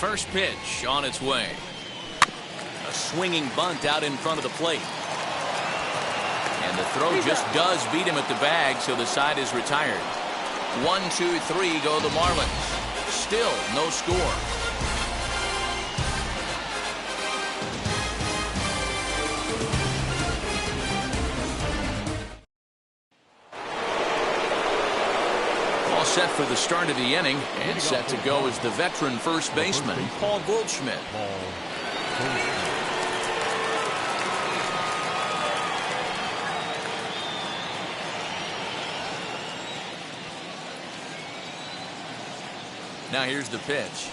First pitch on its way. A swinging bunt out in front of the plate. And the throw just does beat him at the bag, so the side is retired. 1, 2, 3 go the Marlins. Still no score. All set for the start of the inning, and set to go is the veteran first baseman, Paul Goldschmidt. Now here's the pitch.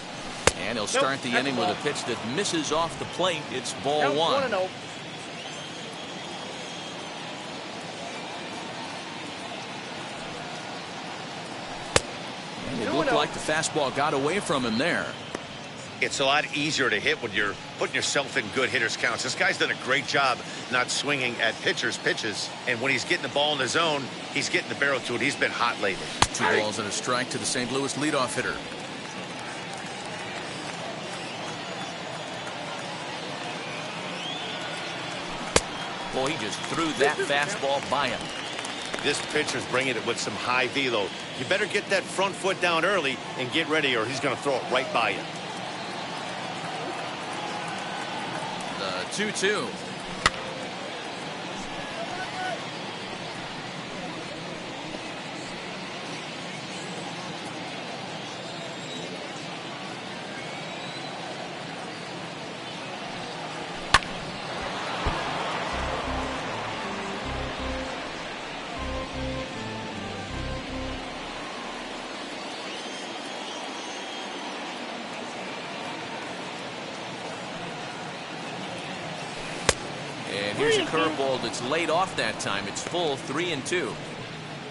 And he'll start the inning with a pitch that misses off the plate. It's ball one. And it looked like the fastball got away from him there. It's a lot easier to hit when you're putting yourself in good hitters counts. This guy's done a great job not swinging at pitchers' pitches. And when he's getting the ball in the zone, he's getting the barrel to it. He's been hot lately. 2 balls and a strike to the St. Louis leadoff hitter. Boy, he just threw that fastball by him. This pitcher's bringing it with some high velo. You better get that front foot down early and get ready, or he's going to throw it right by you. The 2-2. And here's a curveball that's laid off that time. It's full, 3-2.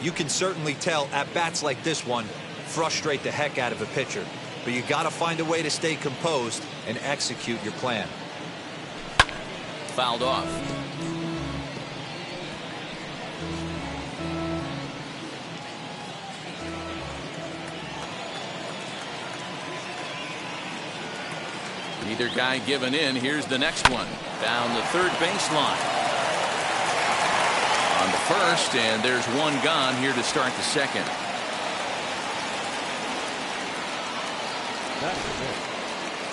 You can certainly tell at bats like this one frustrate the heck out of a pitcher, but you got to find a way to stay composed and execute your plan. Fouled off. Neither guy giving in. Here's the next one. Down the third baseline. On the first, and there's one gone here to start the second.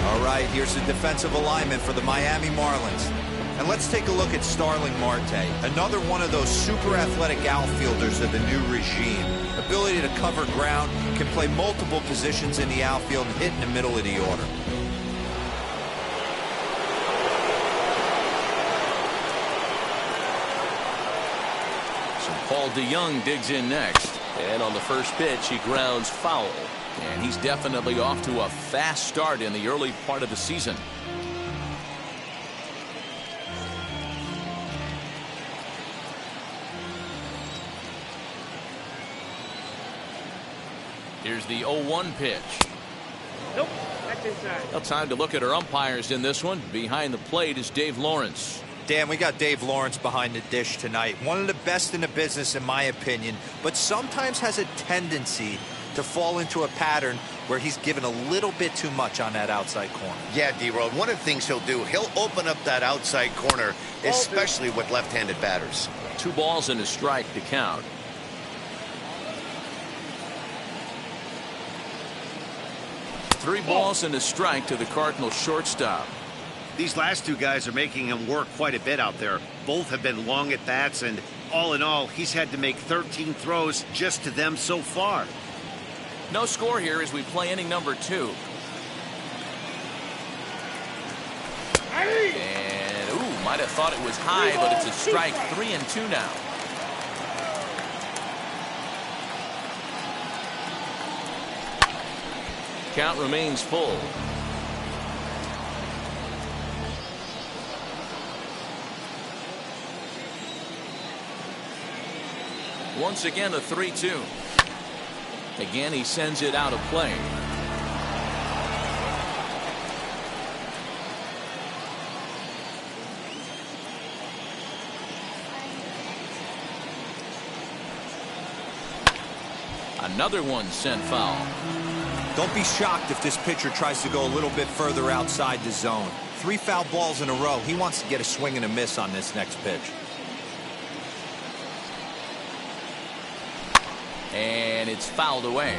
All right, here's the defensive alignment for the Miami Marlins. And let's take a look at Starling Marte, another one of those super athletic outfielders of the new regime. Ability to cover ground, can play multiple positions in the outfield and hit in the middle of the order. Paul DeYoung digs in next. And on the first pitch, he grounds foul. And he's definitely off to a fast start in the early part of the season. Here's the 0-1 pitch. Nope, that's inside. Well, time to look at our umpires in this one. Behind the plate is Dave Lawrence. Dan, we got Dave Lawrence behind the dish tonight. One of the best in the business, in my opinion, but sometimes has a tendency to fall into a pattern where he's given a little bit too much on that outside corner. Yeah, D-Road, one of the things he'll do, he'll open up that outside corner, especially with left-handed batters. 2 balls and a strike to count. Three balls and a strike to the Cardinals shortstop. These last 2 guys are making him work quite a bit out there. Both have been long at bats, and all in all, he's had to make 13 throws just to them so far. No score here as we play inning number 2. And, ooh, might have thought it was high, but it's a strike. 3-2 now. Count remains full. Once again, a 3-2. Again, he sends it out of play. Another one sent foul. Don't be shocked if this pitcher tries to go a little bit further outside the zone. 3 foul balls in a row. He wants to get a swing and a miss on this next pitch. And it's fouled away.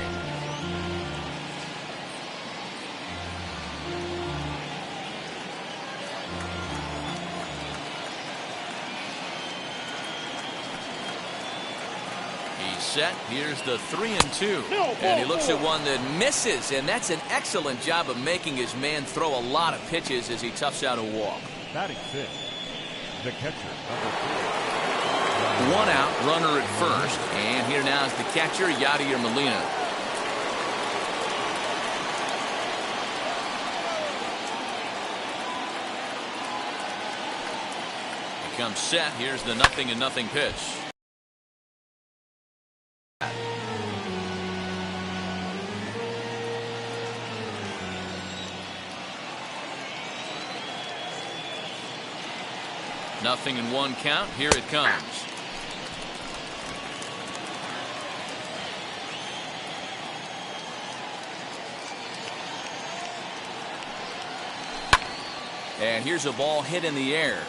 Set. Here's the 3-2. And he looks at one that misses, and that's an excellent job of making his man throw a lot of pitches as he toughs out a walk. Batting fifth, the catcher, number 4. 1 out, runner at first, and here now is the catcher, Yadier Molina. He comes set. Here's the 0-0 pitch. Nothing in 1 count. Here it comes. And here's a ball hit in the air.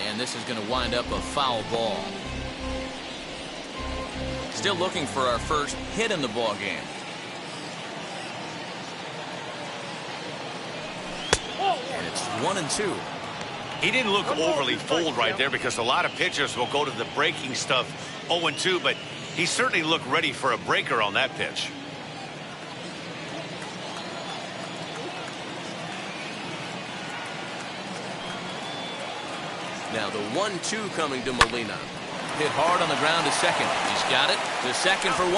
And this is going to wind up a foul ball. Still looking for our first hit in the ball game. And it's 1-2. He didn't look overly fooled right there because a lot of pitchers will go to the breaking stuff 0-2, but he certainly looked ready for a breaker on that pitch. Now the 1-2 coming to Molina. Hit hard on the ground to second. He's got it. To second for 1.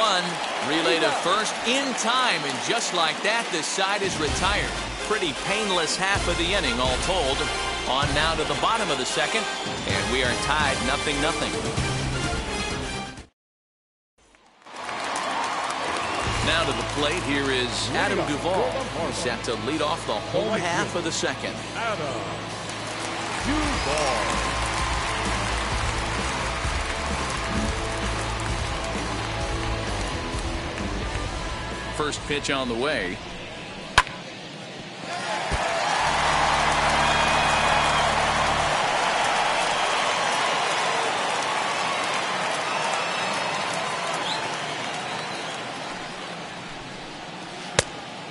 Relay to first in time, and just like that, the side is retired. Pretty painless half of the inning all told. On now to the bottom of the second, and we are tied 0-0. Now to the plate, here is Adam Duvall. He's set to lead off the home half of the second. Adam Duvall. First pitch on the way.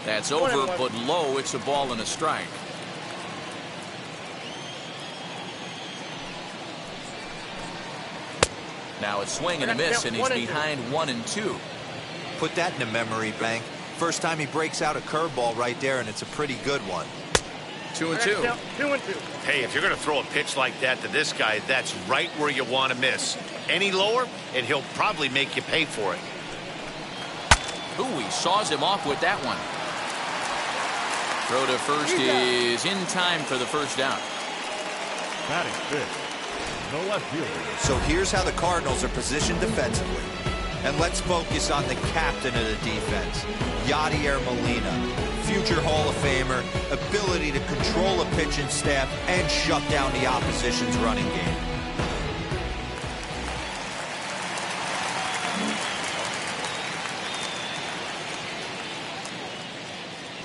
That's over, but low. It's a ball and a strike. Now it's swing and a miss, and he's behind 1-2. Put that in the memory bank. First time he breaks out a curveball right there, and it's a pretty good one. 2-2. 2-2. Hey, if you're going to throw a pitch like that to this guy, that's right where you want to miss. Any lower, and he'll probably make you pay for it. Ooh, he saws him off with that one. Throw to first is in time for the first out. Batting fifth, the left fielder. So here's how the Cardinals are positioned defensively. And let's focus on the captain of the defense, Yadier Molina. Future Hall of Famer, ability to control a pitching staff and shut down the opposition's running game.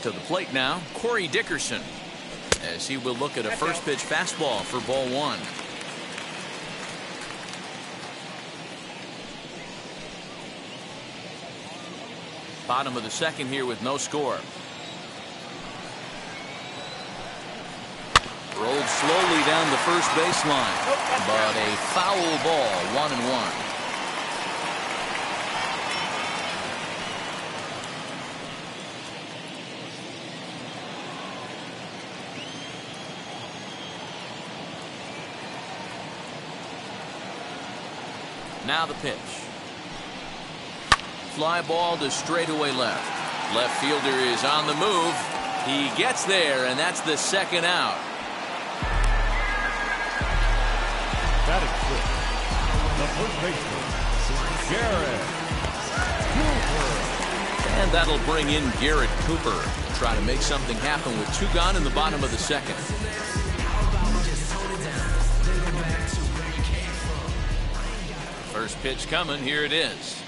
To the plate now, Corey Dickerson, as he will look at a first pitch fastball for ball 1. Bottom of the second here with no score. Rolled slowly down the first baseline, but a foul ball, 1-1. Now the pitch. Fly ball to straightaway left. Left fielder is on the move. He gets there, and that's the second out. Batting fifth, the first baseman, Garrett Cooper. And that'll bring in Garrett Cooper to try to make something happen with 2 gone in the bottom of the second. First pitch coming. Here it is.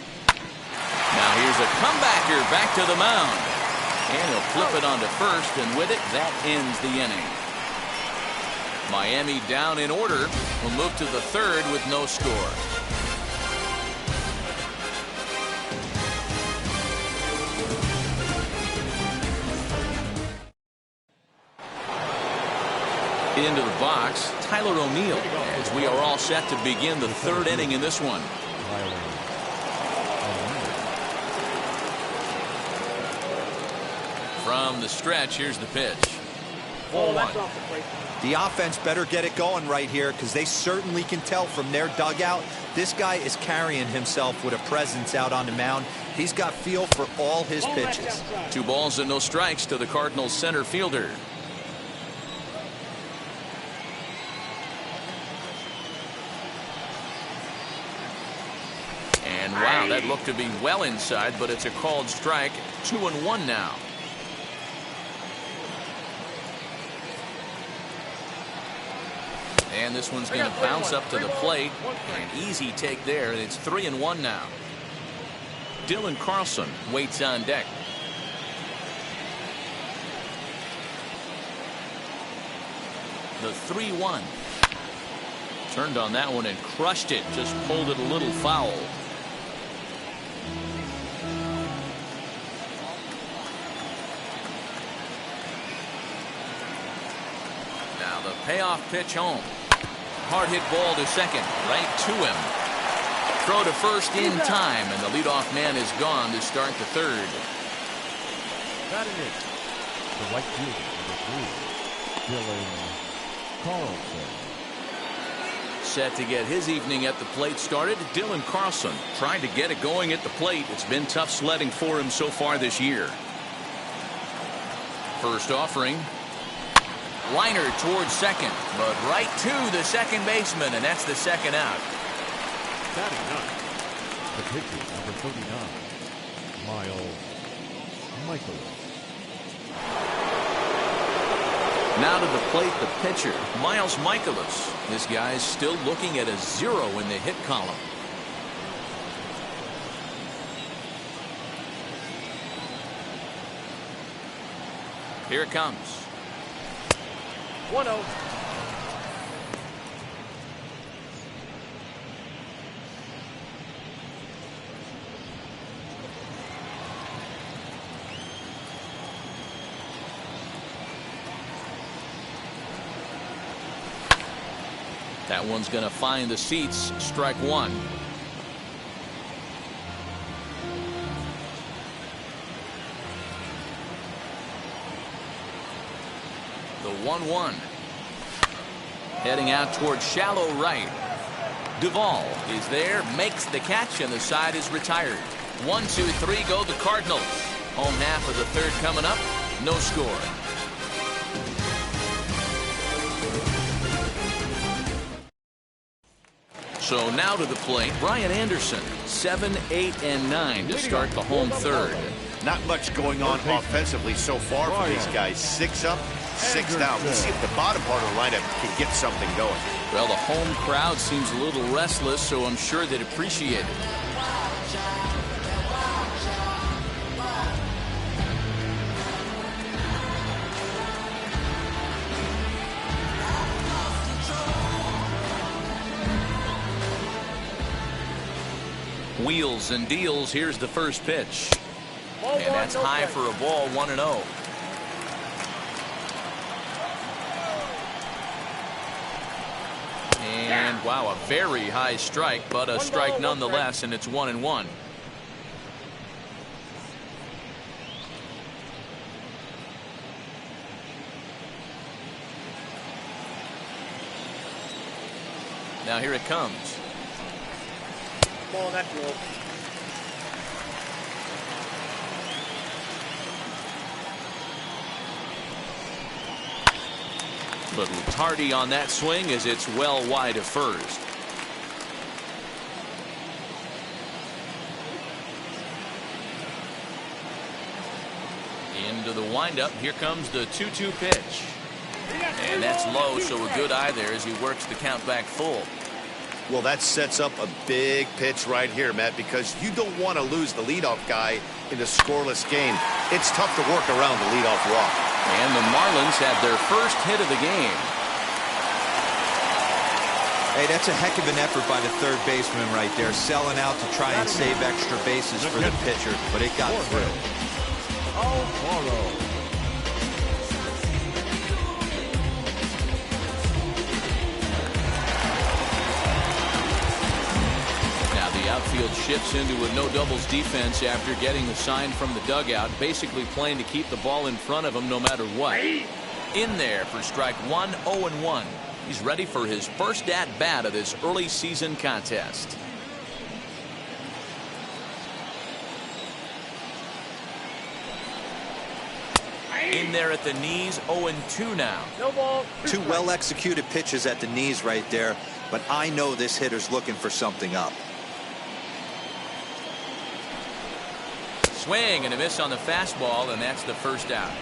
Now here's a comebacker back to the mound. And he'll flip it onto first, and with it, that ends the inning. Miami down in order. Will move to the third with no score. Into the box, Tyler O'Neill, as we are all set to begin the third inning in this one. From the stretch, here's the pitch. 4-1. The offense better get it going right here, because they certainly can tell from their dugout this guy is carrying himself with a presence out on the mound. He's got feel for all his pitches. 2 balls and no strikes to the Cardinals center fielder. And wow, that looked to be well inside, but it's a called strike. 2-1 now. And this one's going to bounce up to the plate. An easy take there, and it's 3-1 now. Dylan Carlson waits on deck. The 3-1. Turned on that one and crushed it. Just pulled it a little foul. Now the payoff pitch home. Hard hit ball to second, right to him. Throw to first in time, and the leadoff man is gone to start the third. Batting it, the right fielder, number 3, Dylan Carlson. Set to get his evening at the plate started. Dylan Carlson trying to get it going at the plate. It's been tough sledding for him so far this year. First offering. Liner towards second, but right to the second baseman, and that's the second out. Batting ninth, the pitcher, number 39, Michael. Now to the plate, the pitcher, Miles Michaelis. This guy's still looking at a 0 in the hit column. Here it comes. 1-0. That one's going to find the seats. Strike one. The 1-1. Heading out towards shallow right. Duvall is there, makes the catch, and the side is retired. 1, 2, 3 go the Cardinals. Home half of the third coming up. No score. So now to the plate, Brian Anderson, 7, 8, and 9 to start the home third. Not much going on offensively so far for these guys. 6 up, 6 down. Let's see if the bottom part of the lineup can get something going. Well, the home crowd seems a little restless, so I'm sure they'd appreciate it. Wheels and deals. Here's the first pitch. And that's high for a ball, 1-0. And wow, a very high strike, but a strike nonetheless, and it's 1-1. Now here it comes. Ball, that's roll. Little tardy on that swing as it's well wide of first. Into the windup. Here comes the 2-2 pitch. And that's low, so a good eye there as he works the count back full. Well, that sets up a big pitch right here, Matt, because you don't want to lose the leadoff guy in a scoreless game. It's tough to work around the leadoff walk. And the Marlins have their first hit of the game. Hey, that's a heck of an effort by the third baseman right there, selling out to try and save extra bases for the pitcher, but it got through. Now the outfield shifts into a no doubles defense after getting the sign from the dugout, basically playing to keep the ball in front of him no matter what. In there for strike one, 0-1. He's ready for his first at-bat of this early season contest. In there at the knees, 0-2 now. No ball. Two well-executed pitches at the knees right there, but I know this hitter's looking for something up. Swing and a miss on the fastball, and that's the first out.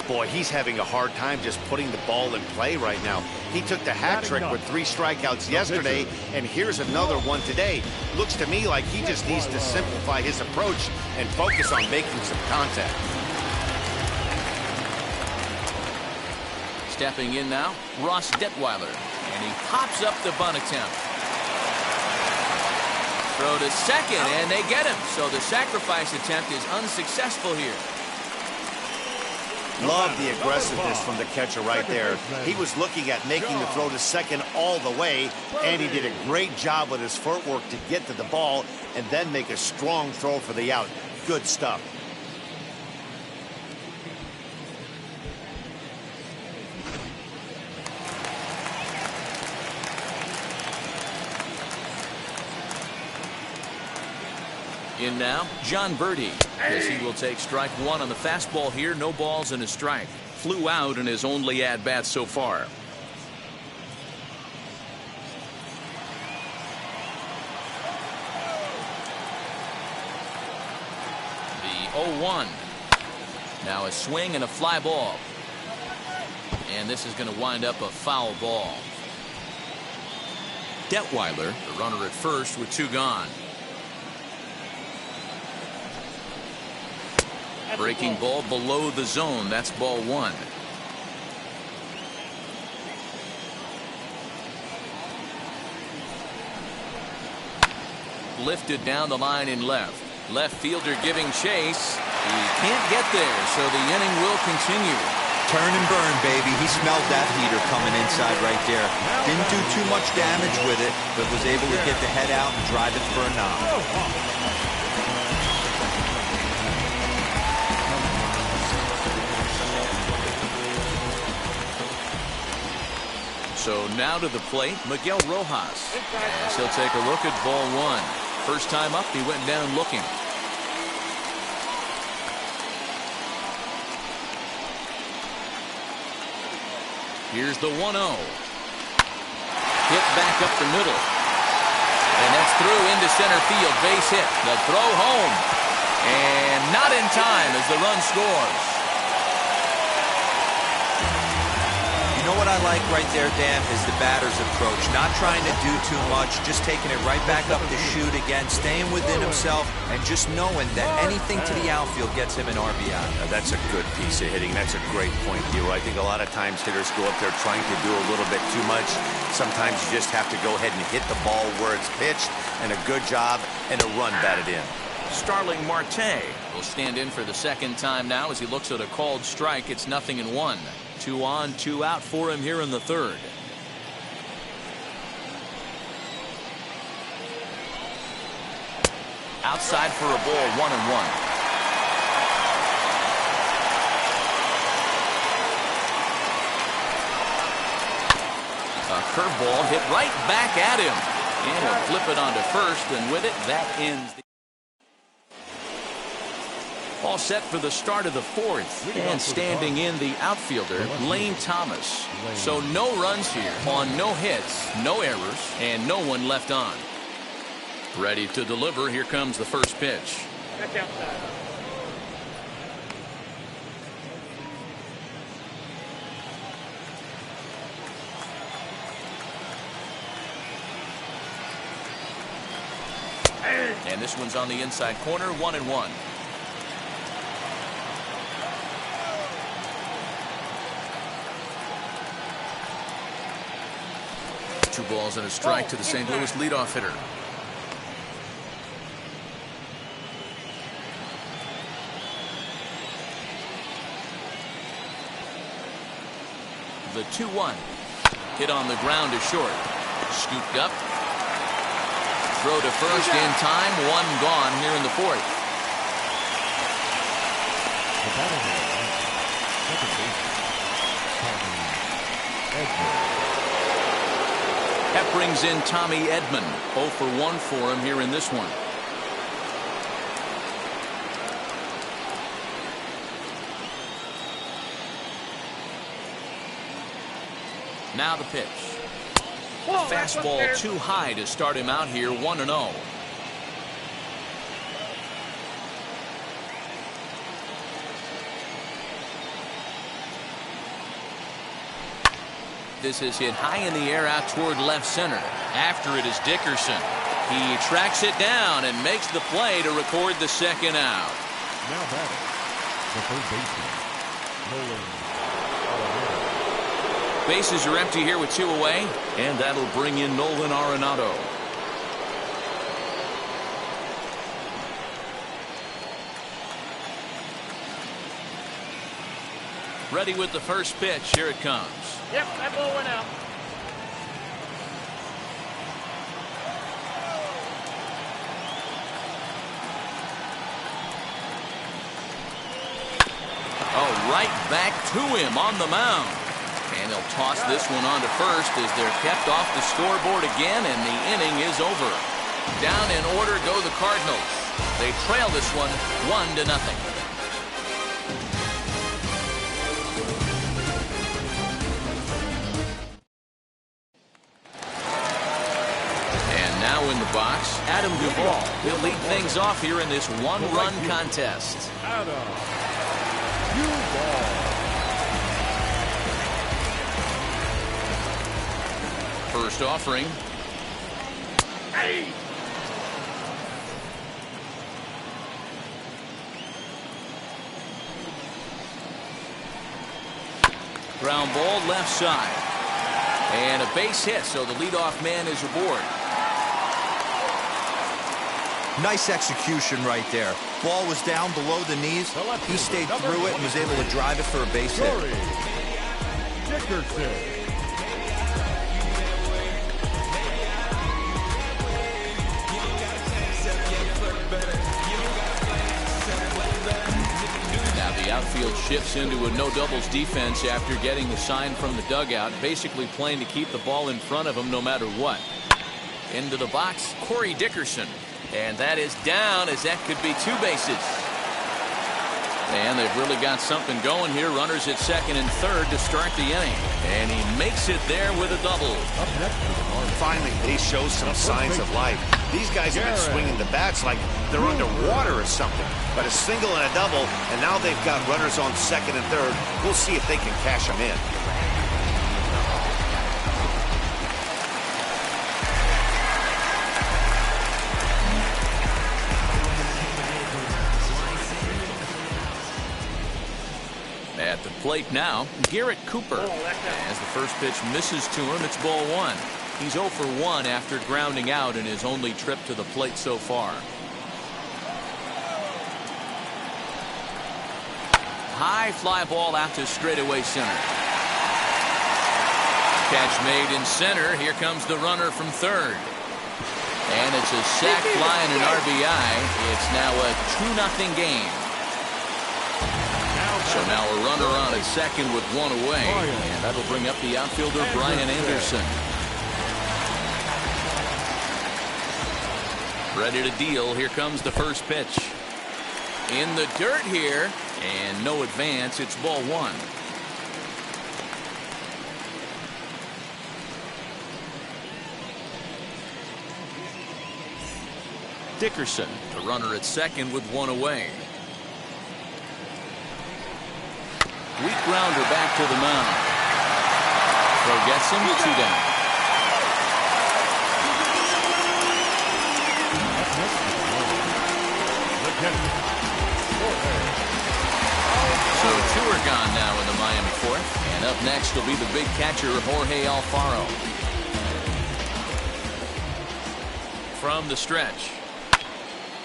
Boy, he's having a hard time just putting the ball in play right now. He took the hat trick with 3 strikeouts yesterday, and here's another one today. Looks to me like he just needs to simplify his approach and focus on making some contact. Stepping in now, Ross Detweiler, and he pops up the bunt attempt. Throw to second, and they get him. So the sacrifice attempt is unsuccessful here. Love the aggressiveness from the catcher right there. He was looking at making the throw to second all the way, and he did a great job with his footwork to get to the ball and then make a strong throw for the out. Good stuff. In now, John Birdie, as he will take strike one on the fastball here. No balls and a strike. Flew out in his only at-bat so far. The 0-1. Now a swing and a fly ball. And this is going to wind up a foul ball. Detweiler, the runner at first with 2 gone. Breaking ball below the zone. That's ball 1. Lifted down the line in left. Left fielder giving chase. He can't get there, so the inning will continue. Turn and burn, baby. He smelled that heater coming inside right there. Didn't do too much damage with it, but was able to get the head out and drive it for a knock. So now to the plate, Miguel Rojas, as he'll take a look at ball 1. First time up, he went down looking. Here's the 1-0. Hit back up the middle. And that's through into center field. Base hit. The throw home. And not in time as the run scores. You know what I like right there, Dan, is the batter's approach. Not trying to do too much, just taking it right back up to shoot again, staying within himself, and just knowing that anything to the outfield gets him an RBI. Now, that's a good piece of hitting. That's a great point, Hero. I think a lot of times hitters go up there trying to do a little bit too much. Sometimes you just have to go ahead and hit the ball where it's pitched, and a good job and a run batted in. Starling Marte will stand in for the second time now as he looks at a called strike. It's 0-1. 2 on, 2 out for him here in the third. Outside for a ball, 1-1. A curveball hit right back at him. And he'll flip it onto first, and with it, that ends the all set for the start of the fourth. And standing in the outfielder, Lane Thomas. So no runs here on no hits, no errors, and no one left on. Ready to deliver. Here comes the first pitch. That's outside. And this one's on the inside corner, 1-1. Two balls and a strike to the St. Louis leadoff hitter. The 2-1. Hit on the ground to short. Scooped up. Throw to first in time. One gone here in the fourth. The batter here, second baseman, Edmond. That brings in Tommy Edmond. 0 for 1 for him here in this one. Now the pitch. Fastball too high to start him out here, 1-0. This is hit high in the air out toward left center. After it is Dickerson. He tracks it down and makes the play to record the second out. Now batting, the third baseman, Nolan. Bases are empty here with 2 away, and that'll bring in Nolan Arenado. Ready with the first pitch. Here it comes. Yep, that ball went out. Oh, right back to him on the mound. And he'll toss this one on to first as they're kept off the scoreboard again, and the inning is over. Down in order go the Cardinals. They trail this one 1-0. And now in the box, Adam Duvall. He'll lead things off here in this one-run contest. Adam Duvall. First offering. Hey! Ground ball left side. And a base hit, so the leadoff man is aboard. Nice execution right there. Ball was down below the knees. He stayed through it and was able to drive it for a base hit. Dickerson. The outfield shifts into a no-doubles defense after getting the sign from the dugout, basically playing to keep the ball in front of him no matter what. Into the box, Corey Dickerson. And that is down, as that could be 2 bases. And they've really got something going here. Runners at second and third to start the inning. And he makes it there with a double. Finally, he shows some signs of life. These guys have been swinging the bats like they're underwater or something. But a single and a double, and now they've got runners on second and third. We'll see if they can cash them in. At the plate now, Garrett Cooper. As the first pitch misses to him, it's ball 1. He's 0 for 1 after grounding out in his only trip to the plate so far. High fly ball out to straightaway center. Catch made in center. Here comes the runner from third. And it's a sac fly and an RBI. It's now a 2-0 game. So now a runner on at second with 1 away. And that'll bring up the outfielder Brian Anderson. Ready to deal. Here comes the first pitch. In the dirt here. And no advance. It's ball 1. Dickerson, the runner at second with 1 away. Weak grounder back to the mound. Throw gets him, 2 down. So 2 are gone now in the Miami fourth. And up next will be the big catcher, Jorge Alfaro. From the stretch.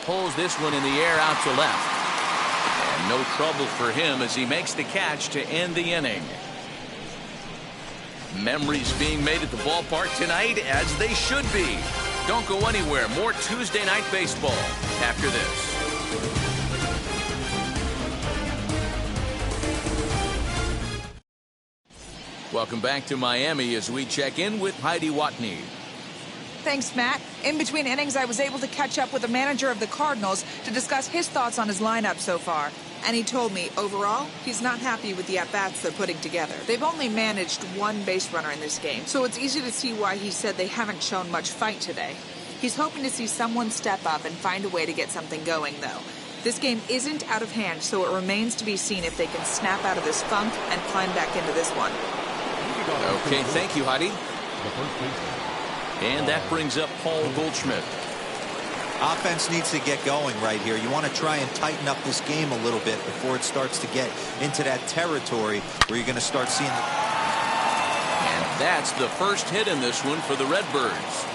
Pulls this one in the air out to left. And no trouble for him as he makes the catch to end the inning. Memories being made at the ballpark tonight, as they should be. Don't go anywhere. More Tuesday Night Baseball after this. Welcome back to Miami as we check in with Heidi Watney. Thanks, Matt. In between innings, I was able to catch up with the manager of the Cardinals to discuss his thoughts on his lineup so far. And he told me, overall, he's not happy with the at-bats they're putting together. They've only managed 1 base runner in this game, so it's easy to see why he said they haven't shown much fight today. He's hoping to see someone step up and find a way to get something going, though. This game isn't out of hand, so it remains to be seen if they can snap out of this funk and climb back into this one. Okay, thank you, Heidi. And that brings up Paul Goldschmidt. Offense needs to get going right here. You want to try and tighten up this game a little bit before it starts to get into that territory where you're going to start seeing. And that's the first hit in this one for the Redbirds.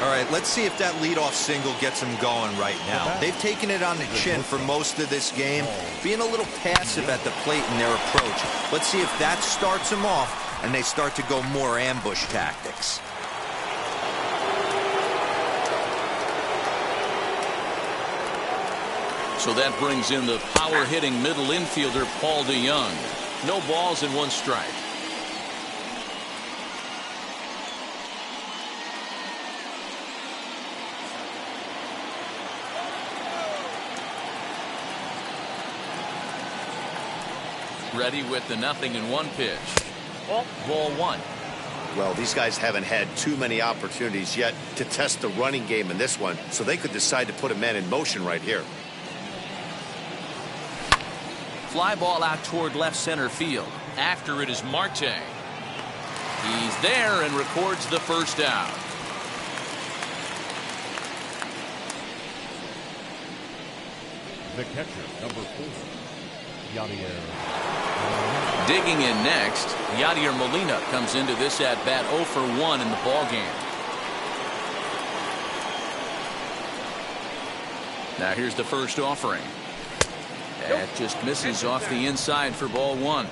All right, let's see if that leadoff single gets them going right now. They've taken it on the chin for most of this game, being a little passive at the plate in their approach. Let's see if that starts them off and they start to go more ambush tactics. So that brings in the power-hitting middle infielder, Paul DeYoung. No balls and 1 strike. Ready with the 0-1 pitch. Ball 1. Well, these guys haven't had too many opportunities yet to test the running game in this one, so they could decide to put a man in motion right here. Fly ball out toward left center field. After it is Marte. He's there and records the first out. The catcher, number 4, Yadier. Digging in next, Yadier Molina comes into this at bat 0 for 1 in the ball game. Now here's the first offering. That just misses off the inside for ball 1.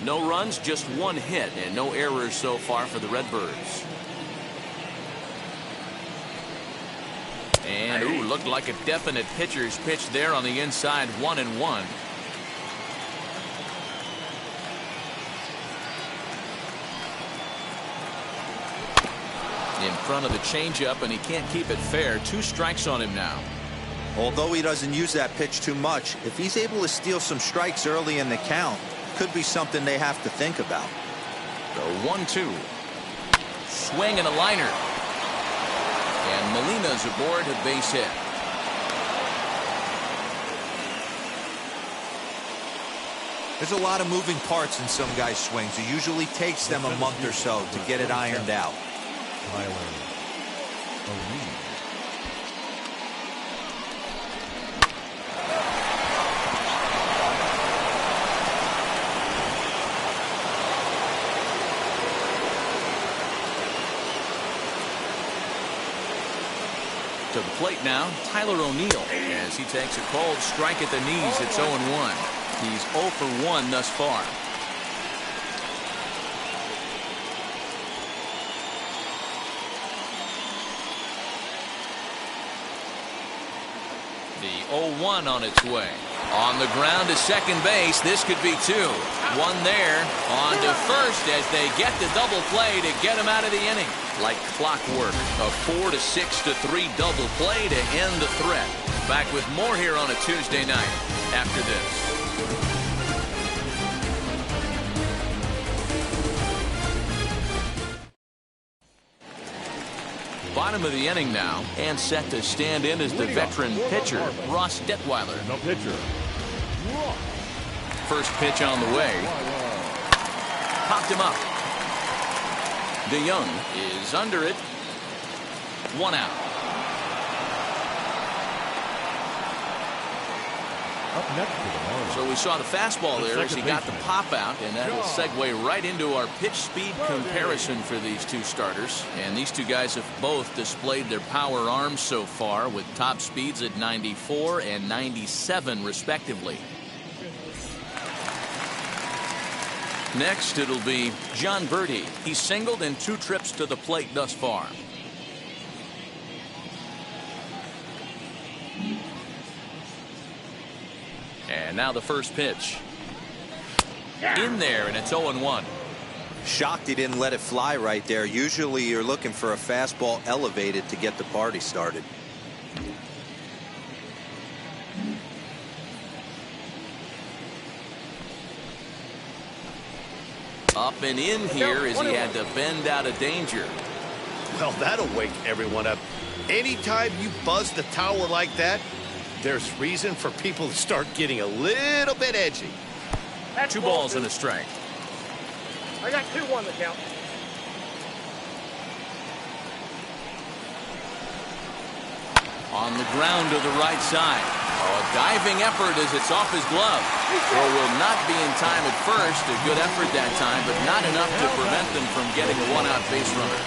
No runs, just 1 hit, and no errors so far for the Redbirds. And, ooh, looked like a definite pitcher's pitch there on the inside, 1-1. In front of the changeup, and he can't keep it fair. 2 strikes on him now. Although he doesn't use that pitch too much, if he's able to steal some strikes early in the count, could be something they have to think about. The 1-2. Swing and a liner. And Molina's aboard a base hit. There's a lot of moving parts in some guys' swings. It usually takes them a month or so to get it ironed out. To the plate now, Tyler O'Neill, as he takes a cold strike at the knees. It's 0-1. He's 0 for 1 thus far. The 0-1 on its way. On the ground to second base. This could be 2. 1 there. On to first as they get the double play to get him out of the inning. Like clockwork, a 4-6-3 double play to end the threat. Back with more here on a Tuesday night after this. Bottom of the inning now, and set to stand in as the veteran pitcher, Ross Detweiler. No pitcher. First pitch on the way. Popped him up. DeYoung is under it. 1 out. Up next to the Marlins. So we saw the fastball The there as he second got the baseman. pop out, and that will segue right into our pitch speed comparison for these two starters. And these two guys have both displayed their power arms so far with top speeds at 94 and 97 respectively. Next it'll be John Birdie. He's singled in 2 trips to the plate thus far. And now the first pitch. In there, and it's 0-1. Shocked he didn't let it fly right there. Usually you're looking for a fastball elevated to get the party started. Up and in here as he had to bend out of danger. Well, that'll wake everyone up. Anytime you buzz the tower like that, there's reason for people to start getting a little bit edgy. 2 balls and a strike. I got 2-1 the count. On the ground to the right side. Oh, a diving effort as it's off his glove. Throw will not be in time at first. A good effort that time, but not enough to prevent them from getting a 1-out base runner.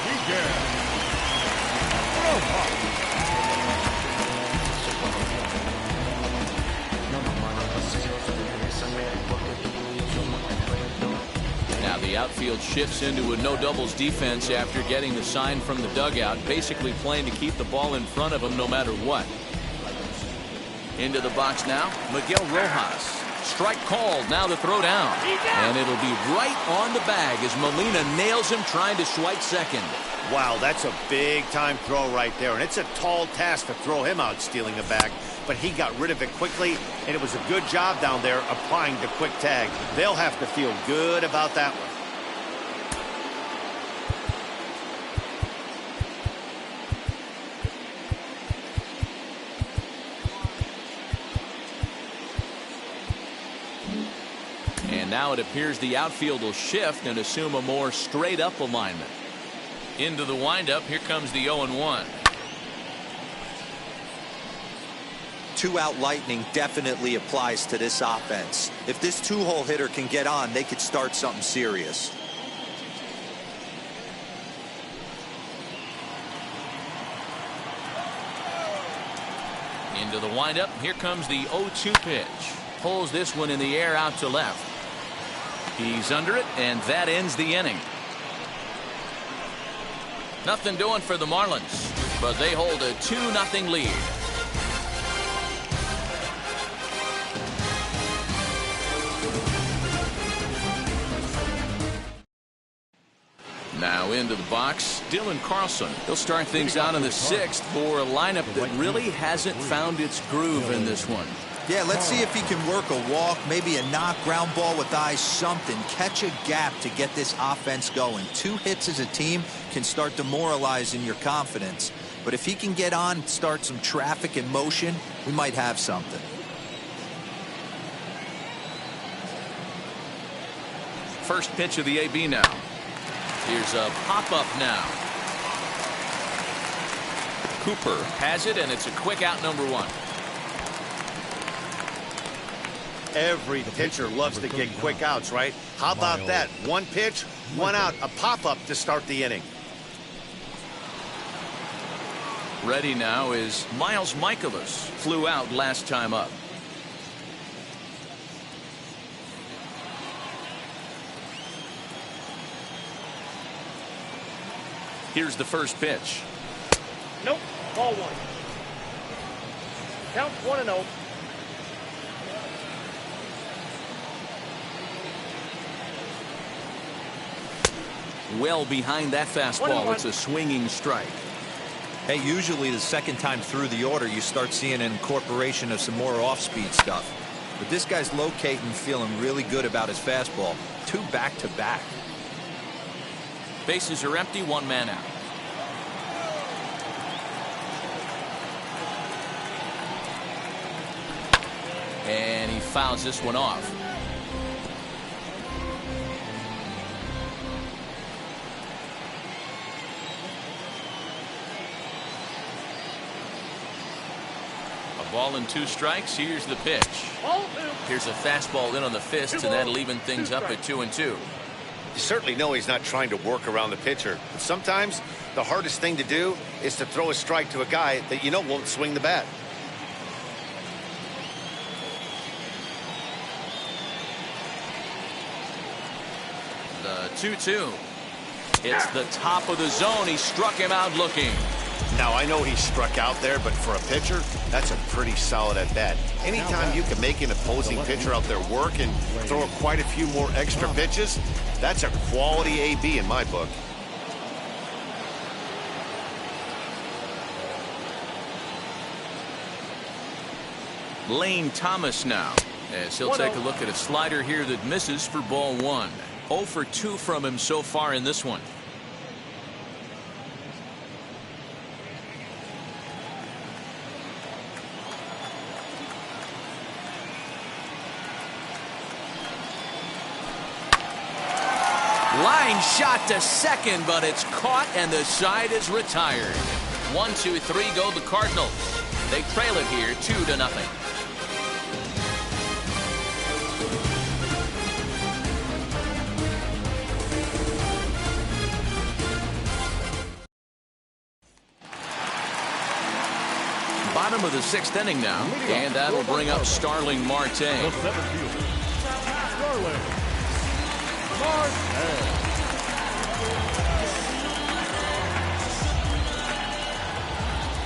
Now the outfield shifts into a no doubles defense after getting the sign from the dugout, basically playing to keep the ball in front of him no matter what. Into the box now, Miguel Rojas. Strike called, now the throw down. And it'll be right on the bag as Molina nails him trying to swipe second. Wow, that's a big-time throw right there, and it's a tall task to throw him out stealing a bag, but he got rid of it quickly, and it was a good job down there applying the quick tag. They'll have to feel good about that one. And now it appears the outfield will shift and assume a more straight-up alignment. Into the windup, here comes the 0-1. 2-out lightning definitely applies to this offense. If this 2-hole hitter can get on, they could start something serious. Into the windup, here comes the 0-2 pitch. Pulls this one in the air out to left. He's under it, and that ends the inning. Nothing doing for the Marlins, but they hold a 2-0 lead. Now into the box, Dylan Carlson. He'll start things out in the 6th for a lineup that really hasn't found its groove in this one. Yeah, let's see if he can work a walk, maybe a knock, ground ball with eyes, something. Catch a gap to get this offense going. 2 hits as a team can start demoralizing your confidence. But if he can get on, start some traffic in motion, we might have something. First pitch of the AB now. Here's a pop-up now. Cooper has it, and it's a quick out, number 1. Every pitcher loves to get quick outs, right? How about that? 1 pitch, 1 out, a pop-up to start the inning. Ready now is Miles Michaelis. Flew out last time up. Here's the first pitch. Nope. Ball 1. Count 1-0. Well behind that fastball. It's a swinging strike. Hey, usually the second time through the order, you start seeing an incorporation of some more off-speed stuff. But this guy's locating, feeling really good about his fastball. 2 back-to-back. Bases are empty, 1 man out. And he fouls this one off. Ball and 2 strikes. Here's the pitch. Ball 2. Here's a fastball in on the fist, and that'll even things up at 2-2. You certainly know he's not trying to work around the pitcher. But sometimes the hardest thing to do is to throw a strike to a guy that you know won't swing the bat. The 2-2. It's the top of the zone. He struck him out looking. Now, I know he struck out there, but for a pitcher, that's a pretty solid at bat. Anytime you can make an opposing pitcher out there work and throw quite a few more extra pitches, that's a quality AB in my book. Lane Thomas now, as he'll take a look at a slider here that misses for ball 1. 0 for 2 from him so far in this one. Line shot to second, but it's caught and the side is retired. 1-2-3 go the Cardinals. They trail it here 2-0. Bottom of the 6th inning now, and that'll bring up Starling Marte. The center fielder, Starling Marte.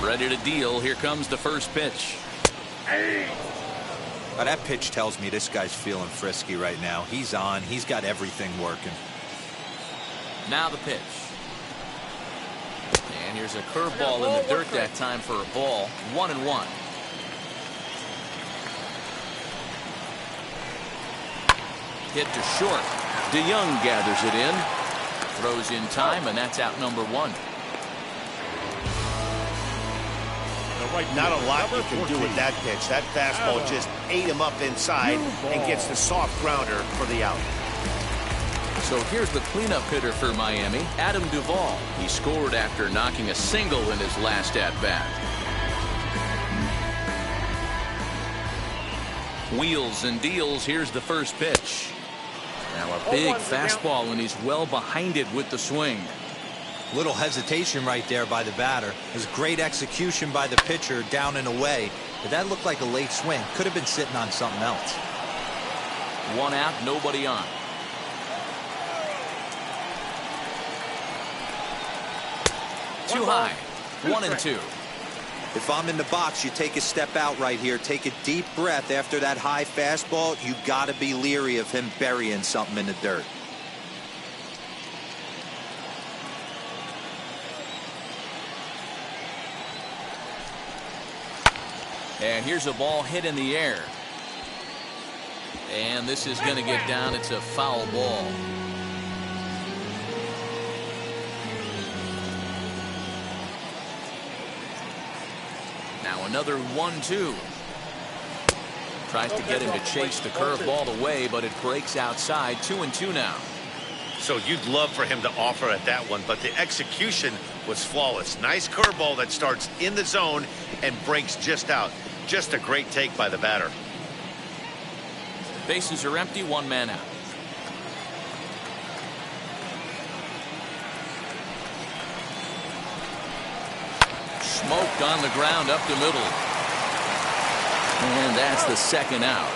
Ready to deal. Here comes the first pitch. Now, that pitch tells me this guy's feeling frisky right now. He's on. He's got everything working. Now the pitch. And here's a curveball in the dirt that time for a ball. 1-1. Hit to short. DeYoung gathers it in. Throws in time, and that's out number 1. Not a lot you can do with that pitch. That fastball just ate him up inside and gets the soft grounder for the out. So here's the cleanup hitter for Miami, Adam Duvall. He scored after knocking a single in his last at-bat. Wheels and deals. Here's the first pitch. Now a big fastball, and he's well behind it with the swing. Little hesitation right there by the batter. It was great execution by the pitcher down and away. But that looked like a late swing. Could have been sitting on something else. 1 out, nobody on. Too high. 1-2. If I'm in the box, you take a step out right here. Take a deep breath after that high fastball. You got to be leery of him burying something in the dirt. And here's a ball hit in the air. And this is going to get down. It's a foul ball. Now another 1-2. Tries to get him to chase the curveball away, but it breaks outside. 2-2 now. So you'd love for him to offer at that one, but the execution was flawless. Nice curveball that starts in the zone and breaks just out. Just a great take by the batter. Bases are empty, 1 man out. Smoked on the ground up the middle. And that's the 2nd out.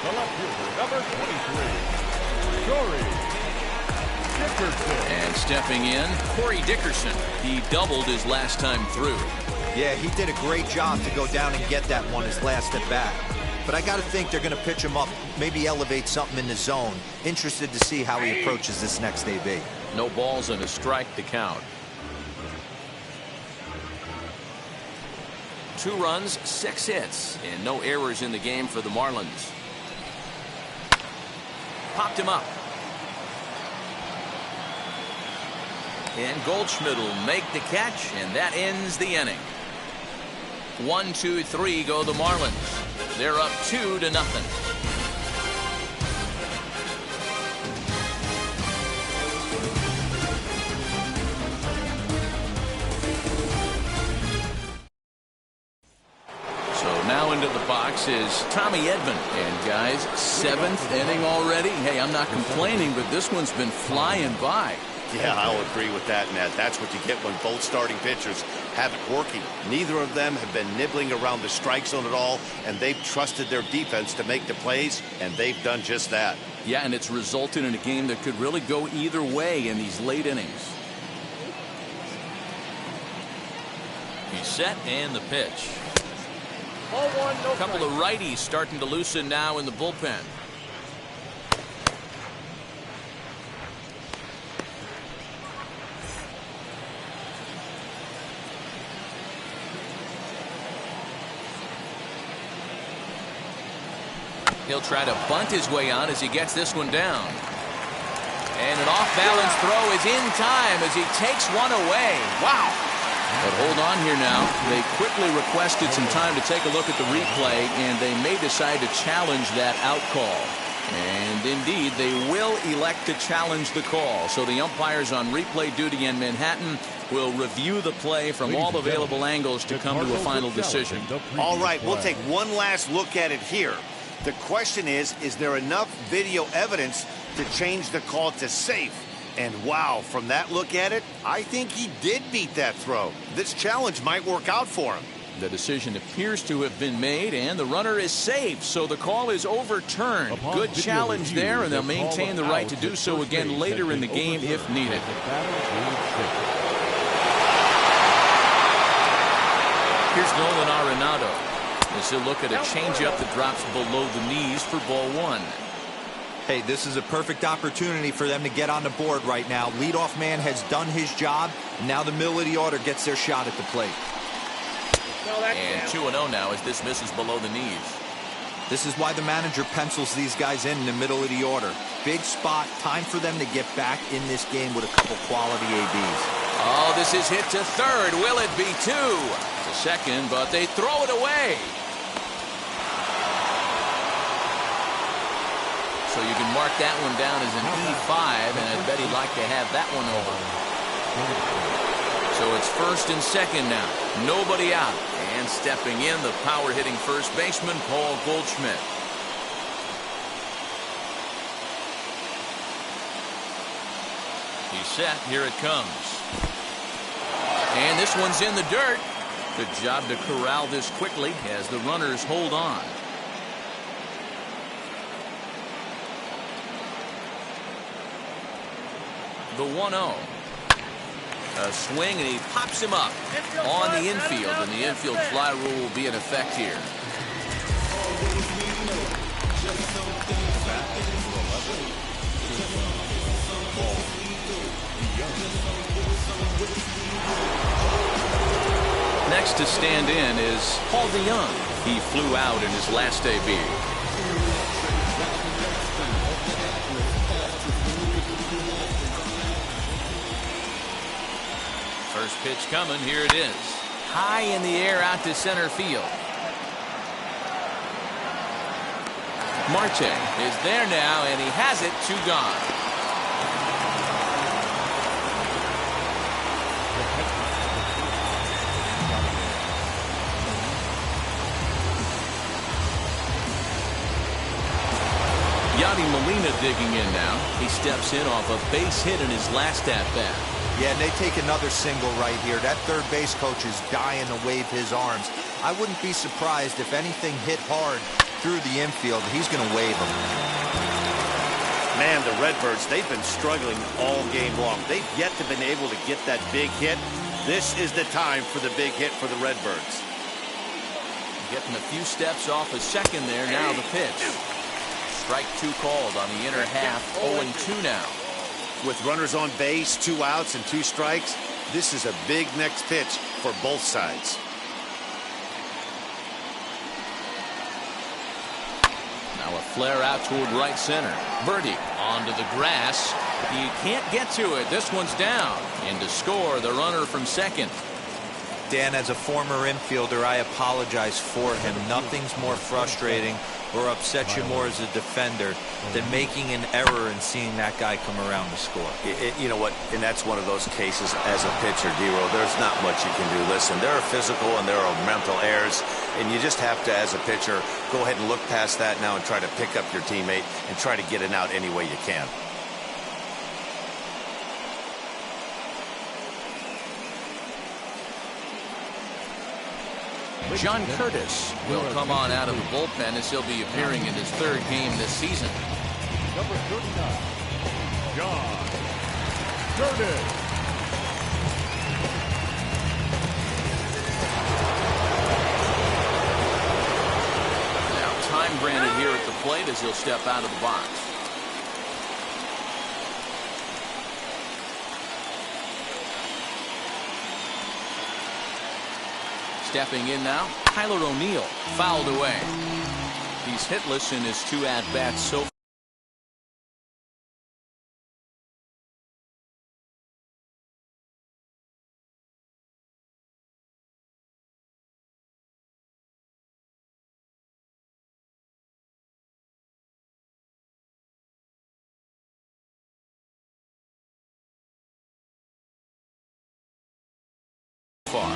The left fielder, number 23, Corey Dickerson. And stepping in, Corey Dickerson. He doubled his last time through. Yeah, he did a great job to go down and get that one his last at bat. But I got to think they're going to pitch him up, maybe elevate something in the zone. Interested to see how he approaches this next AB. No balls and a strike to count. 2 runs, 6 hits, and no errors in the game for the Marlins. Popped him up. And Goldschmidt will make the catch, and that ends the inning. 1-2-3 go the Marlins. They're up 2-0. box is Tommy Edmond. And guys, 7th inning already. Hey, I'm not complaining, but this one's been flying by. Yeah, I'll agree with that, Ned. That's what you get when both starting pitchers have it working. Neither of them have been nibbling around the strike zone at all, and they've trusted their defense to make the plays, and they've done just that. Yeah, and it's resulted in a game that could really go either way in these late innings. He's set, and the pitch. Ball one, no A couple strike. of righties starting to loosen now in the bullpen. He'll try to bunt his way on as he gets this one down. And an off-balance throw is in time as he takes one away. Wow. But hold on here now. They quickly requested some time to take a look at the replay, and they may decide to challenge that out call. And indeed, they will elect to challenge the call. So the umpires on replay duty in Manhattan will review the play from all available angles to come to a final decision. All right, we'll take one last look at it here. The question is there enough video evidence to change the call to safe? And wow, from that look at it, I think he did beat that throw. This challenge might work out for him. The decision appears to have been made, and the runner is safe, so the call is overturned. Good challenge there, and they'll maintain the right to do so again later in the game if needed. Here's Nolan Arenado as he'll look at a changeup that drops below the knees for ball one. Hey, this is a perfect opportunity for them to get on the board right now. Leadoff man has done his job. Now the middle of the order gets their shot at the plate. And 2-0 now as this misses below the knees. This is why the manager pencils these guys in the middle of the order. Big spot. Time for them to get back in this game with a couple quality ABs. Oh, this is hit to third. Will it be two? To second, but they throw it away. So you can mark that one down as an E5, and I bet he'd like to have that one over. So it's first and second now. Nobody out. And stepping in, the power-hitting first baseman, Paul Goldschmidt. He's set. Here it comes. And this one's in the dirt. Good job to corral this quickly as the runners hold on. The 1-0. A swing, and he pops him up on the infield, and the infield fly rule will be in effect here. Next to stand in is Paul DeYoung. He flew out in his last AB. First pitch coming. Here it is. High in the air out to center field. Marte is there now, and he has it. 2 gone. Yadi Molina digging in now. He steps in off a base hit in his last at-bat. Yeah, and they take another single right here. That third base coach is dying to wave his arms. I wouldn't be surprised if anything hit hard through the infield. He's going to wave them. Man, the Redbirds, they've been struggling all game long. They've yet to been able to get that big hit. This is the time for the big hit for the Redbirds. Getting a few steps off a second there. Now the pitch. Strike 2 called on the inner half. 0-2 now. With runners on base, 2 outs and 2 strikes, this is a big next pitch for both sides. Now a flare out toward right center. Birdie onto the grass. He can't get to it. This one's down. And to score, the runner from second. Dan, as a former infielder, I apologize for him. Nothing's more frustrating or upsets you more as a defender than making an error and seeing that guy come around to score. You know what? And that's one of those cases as a pitcher, D-Roll. There's not much you can do. Listen, there are physical and there are mental errors, and you just have to, as a pitcher, go ahead and look past that now and try to pick up your teammate and try to get it out any way you can. John Curtis will come on out of the bullpen as he'll be appearing in his third game this season. Number 39, John Curtis. Now time granted here at the plate as he'll step out of the box. Stepping in now, Tyler O'Neill fouled away. He's hitless in his 2 at-bats so far.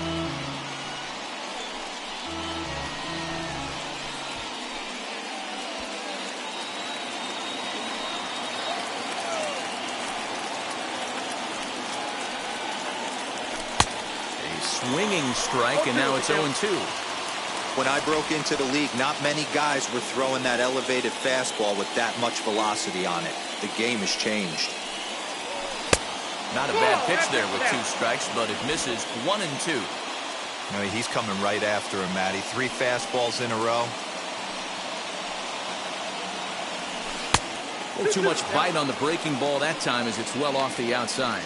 Swinging strike, and now it's 0-2. When I broke into the league, not many guys were throwing that elevated fastball with that much velocity on it. The game has changed. Not a bad pitch there with 2 strikes, but it misses 1-2. No, he's coming right after him, Matty. 3 fastballs in a row. A little too much bite on the breaking ball that time as it's well off the outside.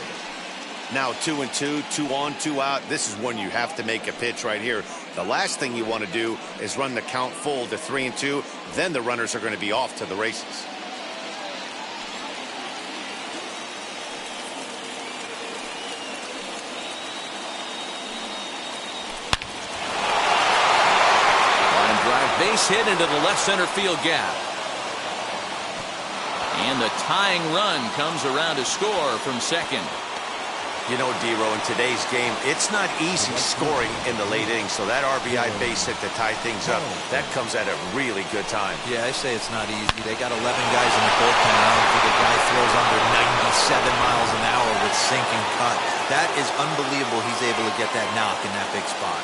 Now 2-2, 2 on, 2 out. This is when you have to make a pitch right here. The last thing you want to do is run the count full to 3-2. Then the runners are going to be off to the races. Line drive, base hit into the left center field gap. And the tying run comes around to score from second. You know, D-Row, in today's game, it's not easy scoring in the late innings, so that RBI base hit to tie things up, that comes at a really good time. Yeah, I say it's not easy. They got 11 guys in the bullpen. I don't think a guy throws under 97 miles an hour with sink and cut. That is unbelievable he's able to get that knock in that big spot.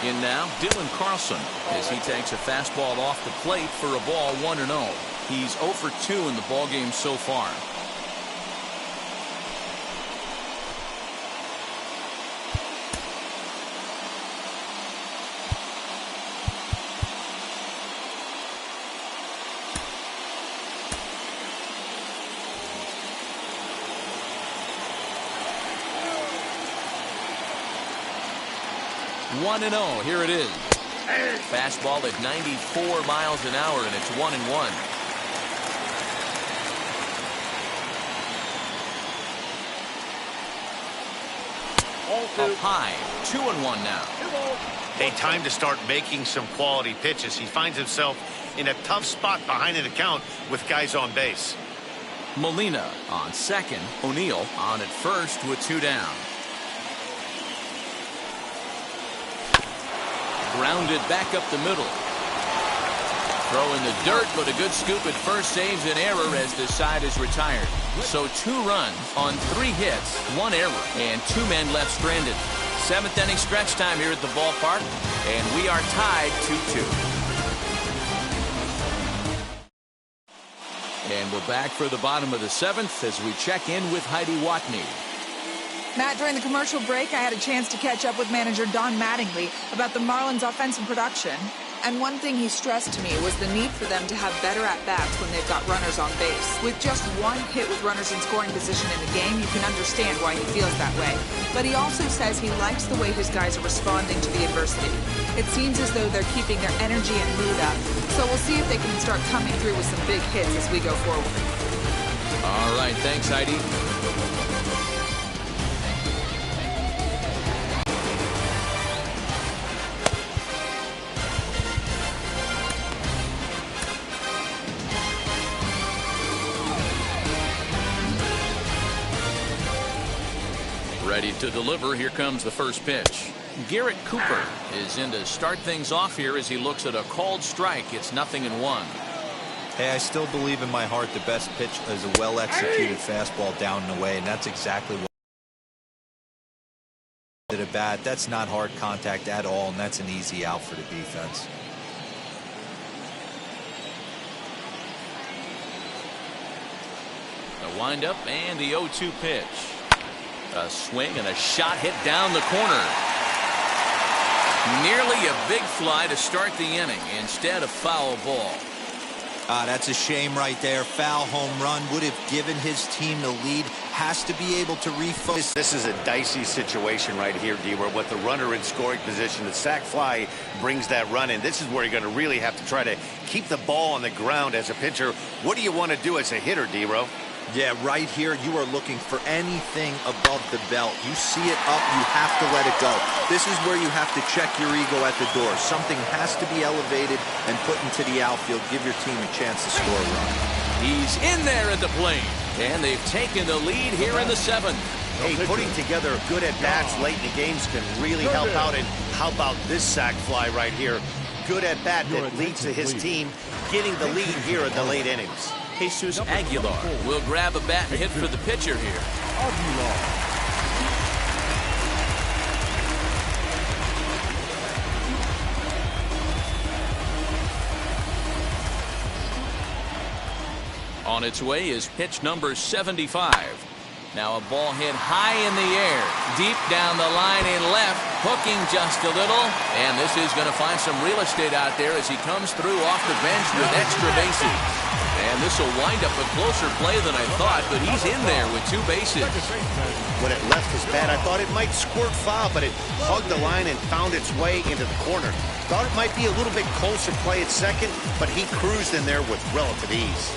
In now, Dylan Carlson as he takes a fastball off the plate for a ball 1-0. He's 0 for 2 in the ballgame so far. One and 0. Here it is. Fastball at 94 miles an hour, and it's 1-1. Up high, 2-1 now. A time to start making some quality pitches. He finds himself in a tough spot behind an account with guys on base. Molina on second. O'Neill on at first with 2 down. Grounded back up the middle. Throw in the dirt, but a good scoop at first saves an error as the side is retired. So 2 runs on 3 hits, 1 error, and 2 men left stranded. 7th inning stretch time here at the ballpark, and we are tied 2-2. And we're back for the bottom of the 7th as we check in with Heidi Watney. Matt, during the commercial break, I had a chance to catch up with manager Don Mattingly about the Marlins' offensive production. And one thing he stressed to me was the need for them to have better at-bats when they've got runners on base. With just 1 hit with runners in scoring position in the game, you can understand why he feels that way. But he also says he likes the way his guys are responding to the adversity. It seems as though they're keeping their energy and mood up. So we'll see if they can start coming through with some big hits as we go forward. All right, thanks, Heidi. Ready to deliver. Here comes the first pitch. Garrett Cooper is in to start things off here as he looks at a called strike. It's 0-1. Hey, I still believe in my heart the best pitch is a well-executed fastball down and away, and that's exactly what at a bat. That's not hard contact at all, and that's an easy out for the defense. The windup and the 0-2 pitch. A swing and a shot hit down the corner. Nearly a big fly to start the inning. Instead, a foul ball. That's a shame right there. Foul home run would have given his team the lead. Has to be able to refocus. This is a dicey situation right here, D, where with the runner in scoring position, the sac fly brings that run in. This is where you're going to really have to try to keep the ball on the ground as a pitcher. What do you want to do as a hitter, D-Ro? Yeah, right here, you are looking for anything above the belt. You see it up, you have to let it go. This is where you have to check your ego at the door. Something has to be elevated and put into the outfield. Give your team a chance to score a run. He's in there at the plate, and they've taken the lead here in the 7th. Hey, putting together good at-bats late in the games can really help out. And how about this sac fly right here? Good at-bat that leads to his team getting the lead here in the late innings. Jesus Aguilar will grab a bat and hit for the pitcher here. On its way is pitch number 75. Now a ball hit high in the air, deep down the line in left, hooking just a little, and this is going to find some real estate out there as he comes through off the bench with extra bases. And this will wind up a closer play than I thought, but he's in there with 2 bases. When it left his bat, I thought it might squirt foul, but it hugged the line and found its way into the corner. Thought it might be a little bit closer play at second, but he cruised in there with relative ease.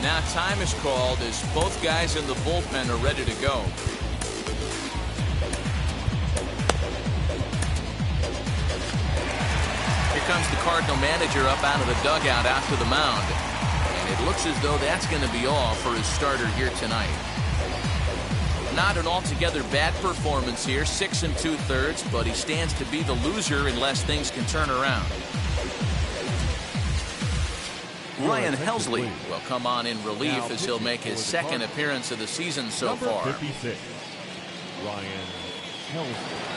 Now time is called as both guys in the bullpen are ready to go. Here comes the Cardinal manager up out of the dugout out to the mound. And it looks as though that's going to be all for his starter here tonight. Not an altogether bad performance here, 6 2/3, but he stands to be the loser unless things can turn around. Ryan Helsley will come on in relief as he'll make his 2nd appearance of the season so far. 56, Ryan Helsley.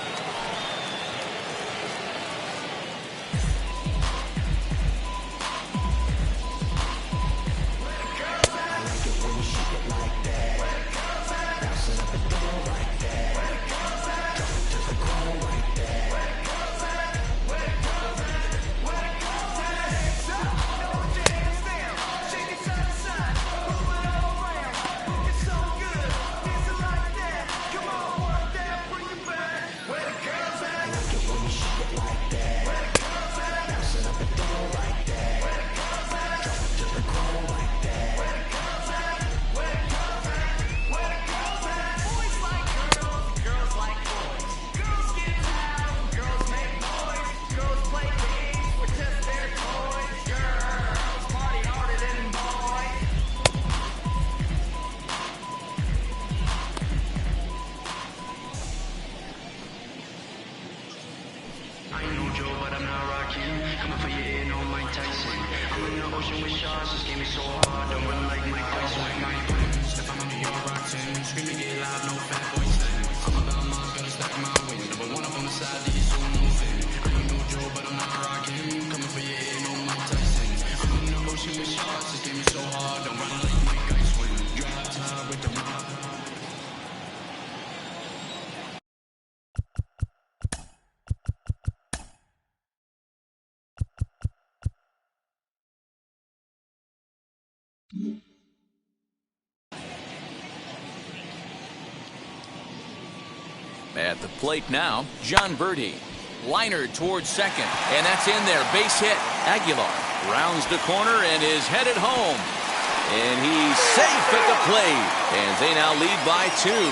At the plate now, John Birdie. Liner towards second, and that's in there. Base hit. Aguilar rounds the corner and is headed home. And he's safe at the plate. And they now lead by 2.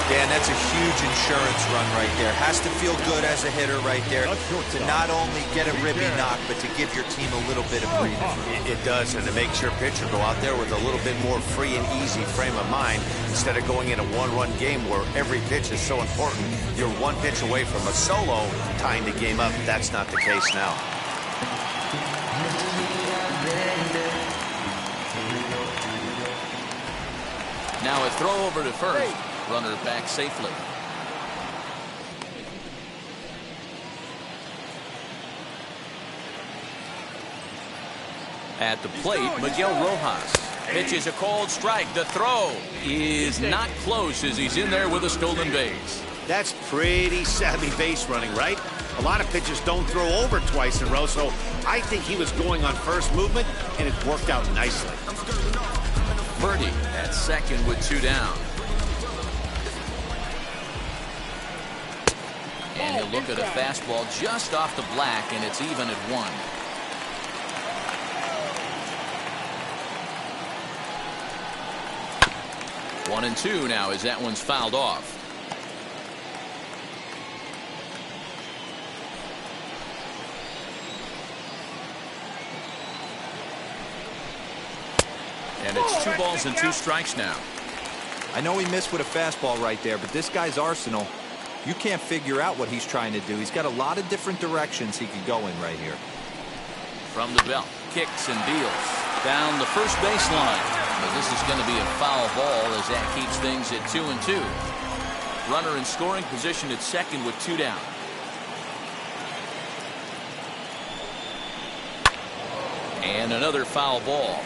Yeah, and that's a huge insurance run right there. Has to feel good as a hitter right there to not only get a ribby knock, but to give your team a little bit of breathing room. It does, and it makes your pitcher go out there with a little bit more free and easy frame of mind instead of going in a one-run game where every pitch is so important. You're one pitch away from a solo tying the game up. That's not the case now. Now a throw over to first. Runner back safely. At the plate, Miguel Rojas pitches a cold strike. The throw is not close as he's in there with a stolen base. That's pretty savvy base running, right? A lot of pitchers don't throw over twice in a row, so I think he was going on first movement, and it worked out nicely. Marte at second with 2 down. And he'll look at a fastball just off the black, and it's even at 1. One and 2 now as that one's fouled off. And it's 2 balls and 2 strikes now. I know he missed with a fastball right there, but this guy's arsenal, you can't figure out what he's trying to do. He's got a lot of different directions he could go in right here. From the belt, kicks and deals down the first baseline. But this is going to be a foul ball as that keeps things at 2 and 2. Runner in scoring position at second with 2 down. And another foul ball.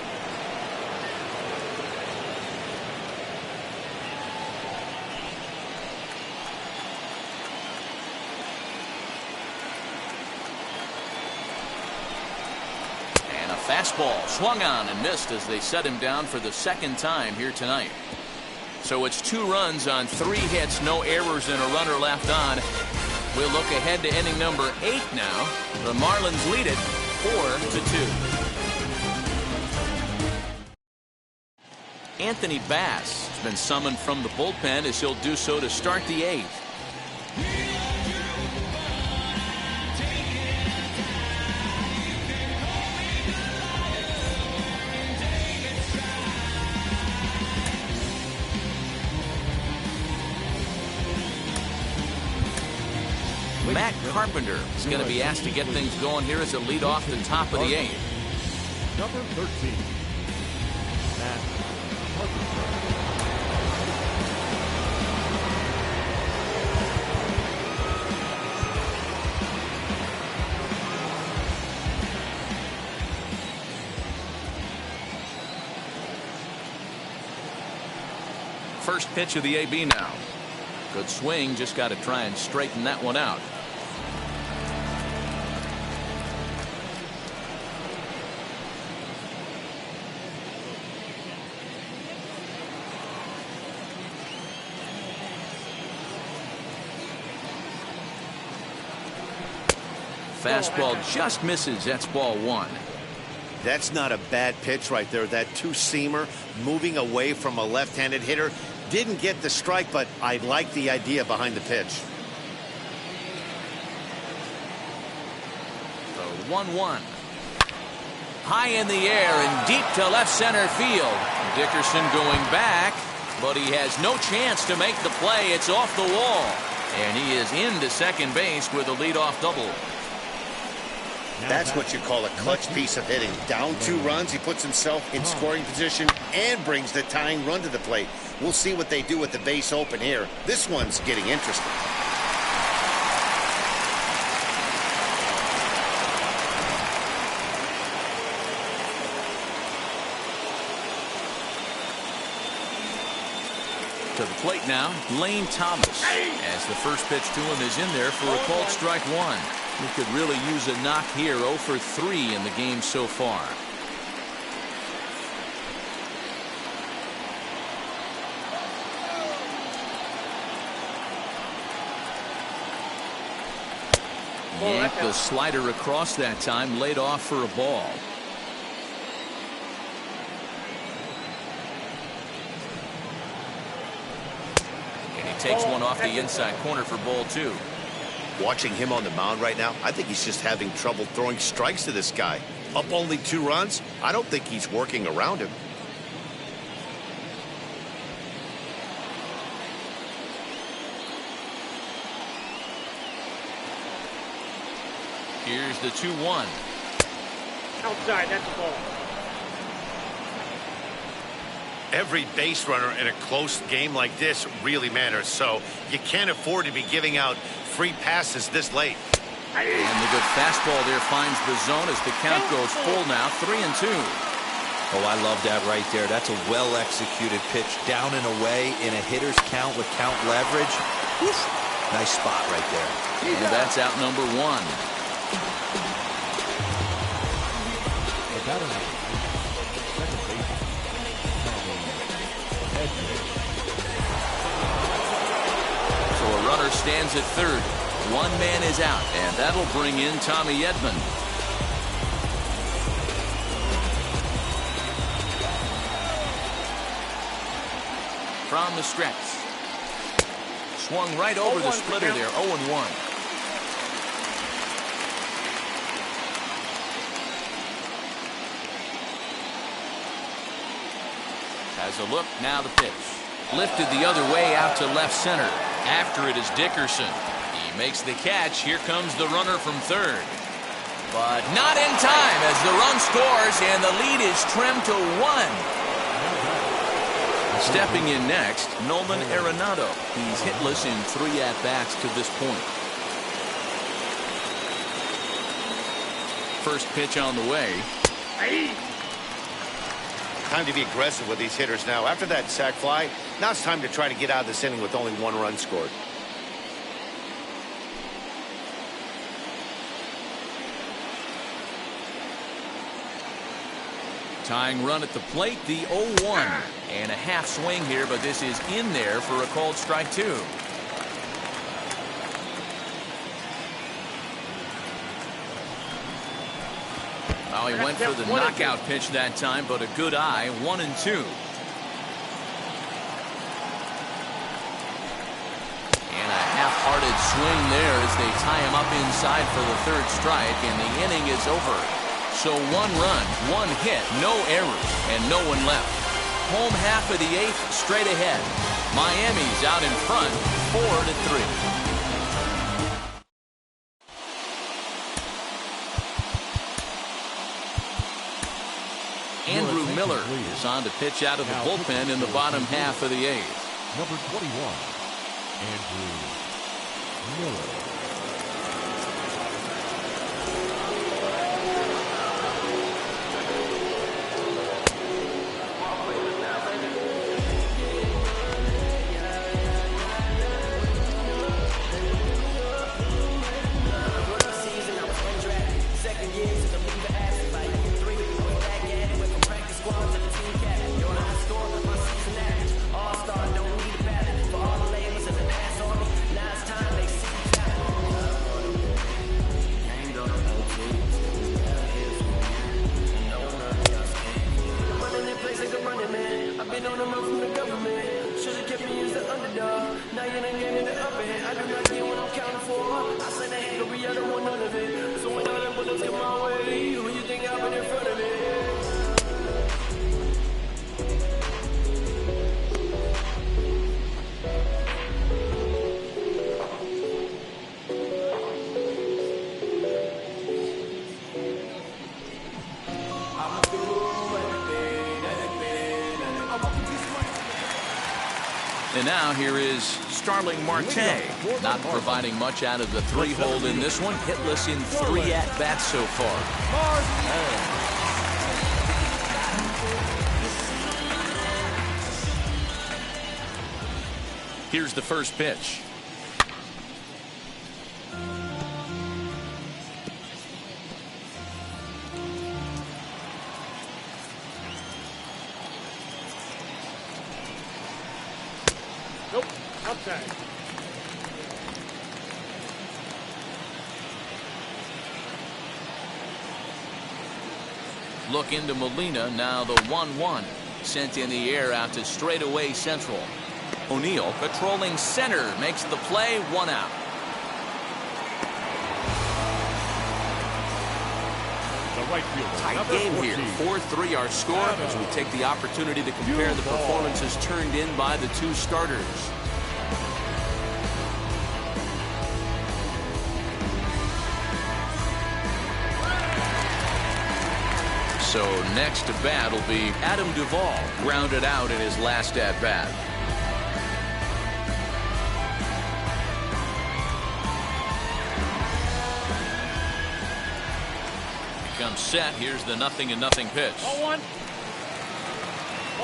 Fastball swung on and missed as they set him down for the second time here tonight. So it's 2 runs on 3 hits, no errors, and a runner left on. We'll look ahead to inning number 8 now. The Marlins lead it 4-2. Anthony Bass has been summoned from the bullpen as he'll do so to start the 8th. Matt Carpenter is going to be asked to get things going here as a lead off the top of the 8th. Number 13, Matt Carpenter. First pitch of the AB now. Good swing, just got to try and straighten that one out. Fastball just misses. That's ball 1. That's not a bad pitch right there. That 2-seamer moving away from a left-handed hitter. Didn't get the strike, but I like the idea behind the pitch. The 1-1. High in the air and deep to left center field. Dickerson going back, but he has no chance to make the play. It's off the wall. And he is into second base with a leadoff double. That's what you call a clutch piece of hitting. Down 2 runs, he puts himself in scoring position and brings the tying run to the plate. We'll see what they do with the base open here. This one's getting interesting. To the plate now, Lane Thomas, as the first pitch to him is in there for a called strike 1. He could really use a knock here. 0 for 3 in the game so far. Yanked the slider across that time, laid off for a ball. takes one off the inside corner for ball 2. Watching him on the mound right now, I think he's just having trouble throwing strikes to this guy. Up only 2 runs, I don't think he's working around him. Here's the 2-1. Outside, that's a ball. Every base runner in a close game like this really matters, so you can't afford to be giving out free passes this late. And the good fastball there finds the zone as the count goes full now, 3-2. Oh, I love that right there. That's a well-executed pitch down and away in a hitter's count with count leverage. Woof. Nice spot right there. And that's out number 1. The batter number 3, second baseman, Edmond. So a runner stands at third. 1 man is out, and that'll bring in Tommy Edmond. From the stretch. Swung right over the splitter there, 0-1. Has a look, now the pitch. Lifted the other way out to left center. After it is Dickerson. He makes the catch. Here comes the runner from third. But not in time as the run scores and the lead is trimmed to 1. Stepping in next, Nolan Arenado. He's hitless in 3 at-bats to this point. First pitch on the way. Time to be aggressive with these hitters now. After that sac fly, now it's time to try to get out of this inning with only 1 run scored. Tying run at the plate, the 0-1. And a half swing here, but this is in there for a called strike 2. Well, he went for the knockout pitch that time, but a good eye, 1-2. And a half-hearted swing there as they tie him up inside for the 3rd strike, and the inning is over. So 1 run, 1 hit, no errors, and no one left. Home half of the 8th straight ahead. Miami's out in front, 4-3. Andrew Miller is on to pitch out of the bullpen in the bottom half of the 8th. Number 21, Andrew Miller. And now here is Starling Marte, not providing much out of the 3-hole in this one. Hitless in 3 at-bats so far. Here's the first pitch. Nope, outside. Look into Molina, now the 1-1. Sent in the air out to straightaway central. O'Neill patrolling center makes the play, 1 out. The right fielder, Tight number game 14. here. 4-3 our score as we take the opportunity to compare the performances turned in by the two starters. So next to bat will be Adam Duvall, grounded out in his last at bat. Comes set. Here's the 0-0 pitch.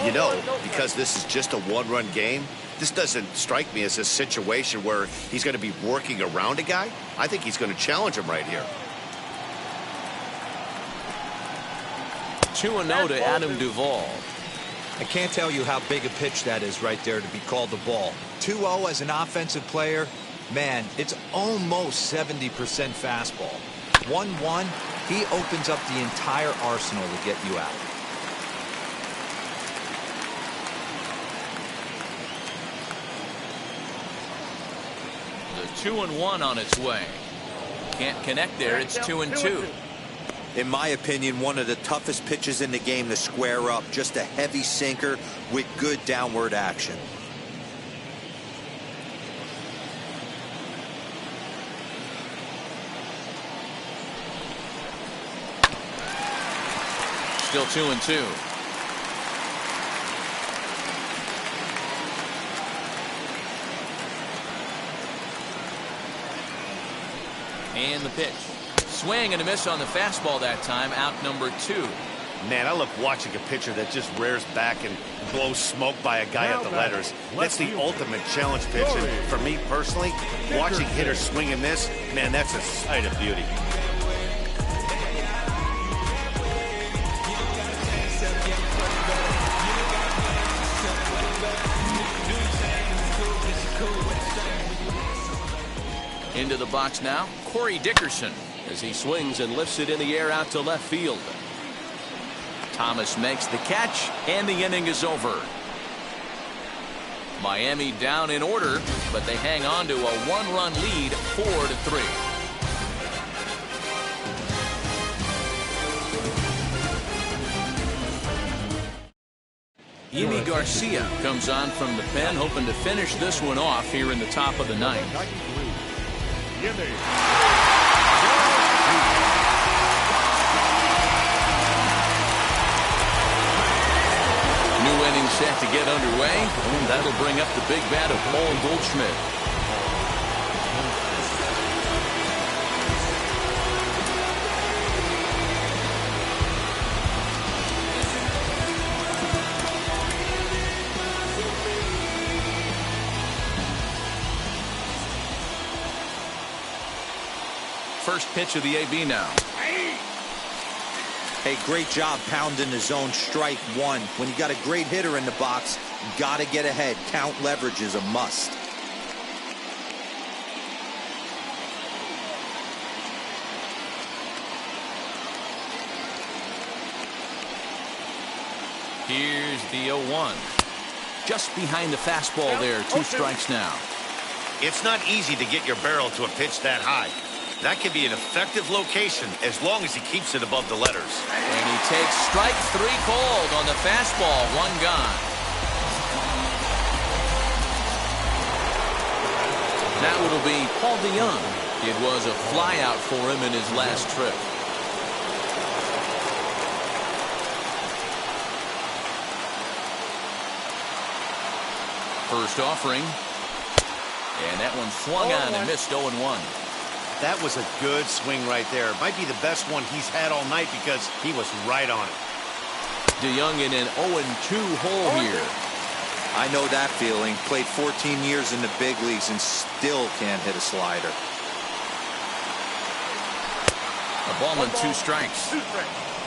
You know, because this is just a one-run game, this doesn't strike me as a situation where he's going to be working around a guy. I think he's going to challenge him right here. 2-0 to Adam Duvall. I can't tell you how big a pitch that is right there to be called the ball. 2-0 as an offensive player, man, it's almost 70% fastball. 1-1, he opens up the entire arsenal to get you out. The 2-1 on its way. Can't connect there. It's 2-2. In my opinion, one of the toughest pitches in the game to square up. Just a heavy sinker with good downward action. Still 2-2. And the pitch. Swing and a miss on the fastball that time. Out number 2. Man, I love watching a pitcher that just rears back and blows smoke by a guy at the letters. That's the ultimate challenge pitch. And for me personally, watching hitters swing and miss, man, that's a sight of beauty. Into the box now, Corey Dickerson, as he swings and lifts it in the air out to left field. Thomas makes the catch, and the inning is over. Miami down in order, but they hang on to a 1-run lead, 4-3. Yimi Garcia comes on from the pen, hoping to finish this one off here in the top of the 9th. New inning set to get underway, and that'll bring up the big bat of Paul Goldschmidt. First pitch of the AB now. Hey, great job pounding the zone. Strike 1. When you got a great hitter in the box, you got to get ahead. Count leverage is a must. Here's the 0-1. Just behind the fastball there. 2 strikes now. It's not easy to get your barrel to a pitch that high. That can be an effective location as long as he keeps it above the letters. And he takes strike 3 called on the fastball. 1 gone. Now it'll be Paul DeYoung. It was a flyout for him in his last trip. First offering. And that one swung on and missed. 0-1. That was a good swing right there. Might be the best one he's had all night because he was right on it. DeYoung in an 0-2 hole here. I know that feeling. Played 14 years in the big leagues and still can't hit a slider. A ball and 2 strikes.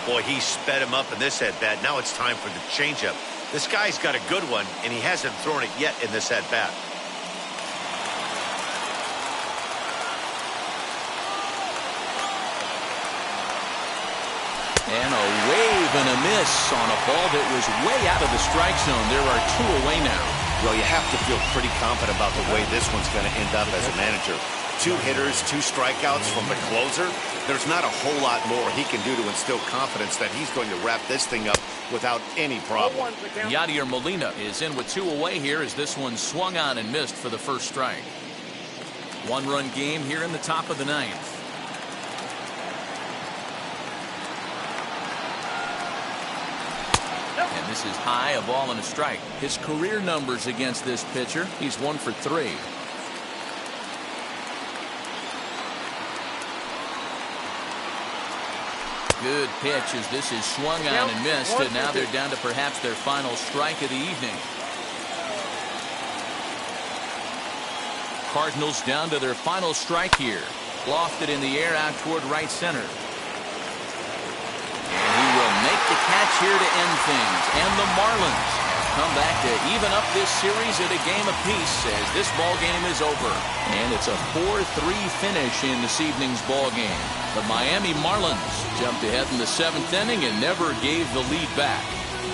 Boy, he sped him up in this at-bat. Now it's time for the changeup. This guy's got a good one, and he hasn't thrown it yet in this at-bat. And a wave and a miss on a ball that was way out of the strike zone. There are 2 away now. Well, you have to feel pretty confident about the way this one's going to end up as a manager. 2 hitters, 2 strikeouts from the closer. There's not a whole lot more he can do to instill confidence that he's going to wrap this thing up without any problem. Yadier Molina is in with 2 away here as this one swung on and missed for the first strike. 1-run game here in the top of the 9th. And this is high, a ball and a strike. His career numbers against this pitcher, he's 1 for 3. Good pitch as this is swung on and missed, and now they're down to perhaps their final strike of the evening. Cardinals down to their final strike here. Lofted in the air out toward right center. And he will make the catch here to end things. And the Marlins come back to even up this series at a game apiece as this ball game is over. And it's a 4-3 finish in this evening's ball game. The Miami Marlins jumped ahead in the 7th inning and never gave the lead back.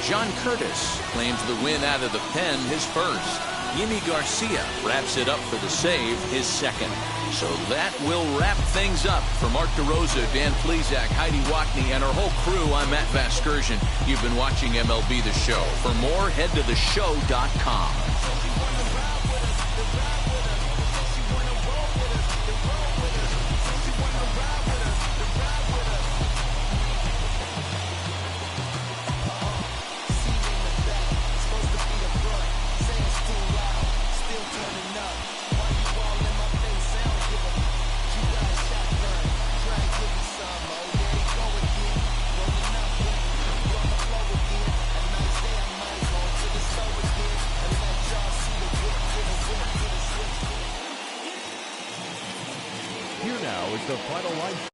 John Curtis claims the win out of the pen, his first. Yimi Garcia wraps it up for the save, his second. So that will wrap things up. For Mark DeRosa, Dan Plesac, Heidi Wackney, and our whole crew, I'm Matt Vasgersian. You've been watching MLB The Show. For more, head to theshow.com. Here now is the final line.